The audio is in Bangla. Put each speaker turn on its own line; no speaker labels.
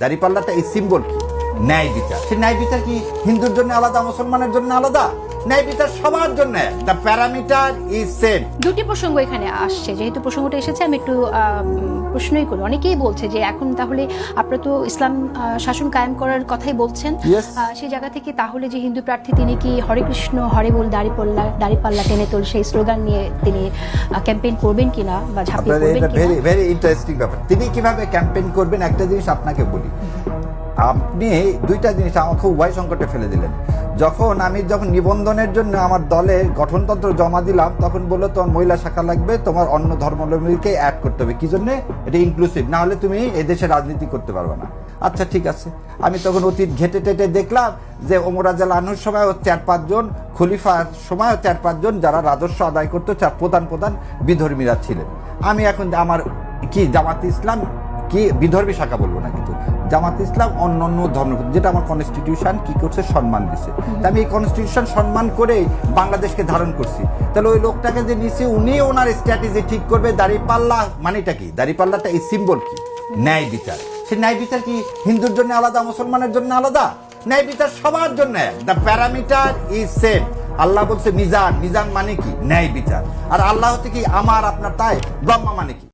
দাড়িপাল্লাটা এই সিম্বল কি? ন্যায় বিচার। সেই ন্যায় বিচার কি হিন্দুর জন্য আলাদা, মুসলমানের জন্য আলাদা? ন্যায় বিচার সবার জন্য। The parameter is same.
দুটি প্রসঙ্গ এখানে আসছে, যেহেতু প্রসঙ্গটা এসেছে আমি একটু প্রশ্নই করি। অনেকেই বলছে যে এখন তাহলে আপনারা তো ইসলাম শাসন কায়েম করার কথাই বলছেন, সেই জায়গা থেকে তাহলে যে হিন্দু প্রার্থী তিনি কি হরে কৃষ্ণ হরে বল দাড়িপাল্লা টেনে তোল সেই স্লোগান নিয়ে তিনি ক্যাম্পেইন করবেন কিনা বা ঝাঁপিয়ে পড়বেন কিনা?
ভেরি ভেরি ইন্টারেস্টিং ব্যাপার। তিনি কিভাবে ক্যাম্পেইন করবেন একটা জিনিস আপনাকে বলি। আপনি দুইটা জিনিস আমাকে উভয় সংকটে ফেলে দিলেন। আমি যখন নিবন্ধনের জন্য আমার দলের গঠনতন্ত্র জমা দিলাম, তখন বললো তোমার মহিলা শাখা লাগবে, তোমার অন্য ধর্মাবলম্বীকে অ্যাড করতে হবে। কি জন্য? এটা ইনক্লুসিভ, না হলে তুমি এদেশে রাজনীতি করতে পারবে না। আচ্ছা ঠিক আছে। আমি তখন অতীত ঘেটে টেটে দেখলাম যে ওমর রাদিয়াল্লাহু আনহুর সময়ও 4-5 জন, খলিফার সময়ও 4-5 জন যারা রাজস্ব আদায় করতো, প্রধান বিধর্মীরা ছিলেন। আমি এখন আমার কি জামাত ইসলাম কি বিধর্মী শাখা বলবো না, কিন্তু জামাত ইসলাম অন্য ধর্ম, যেটা আমার কনস্টিটিউশন কি করছে, সম্মান দিছে। আমি এই কনস্টিটিউশন সম্মান করে বাংলাদেশকে ধারণ করছি। তাহলে ওই লোকটাকে যে নিচে উনি ওনার স্ট্র্যাটেজি ঠিক করবে। দাড়িপাল্লা মানেটা কি? দাড়িপাল্লাটা এই সিম্বল কি? ন্যায় বিচার। সেই ন্যায় বিচার কি হিন্দুর জন্য আলাদা, মুসলমানের জন্য আলাদা? ন্যায় বিচার সবার জন্য। The parameter is same. আল্লাহ বলছে মিজান। মিজান মানে কি? ন্যায় বিচার। আর আল্লাহ হচ্ছে কি? আমার আপনার, তাই ব্রহ্মা মানে কি?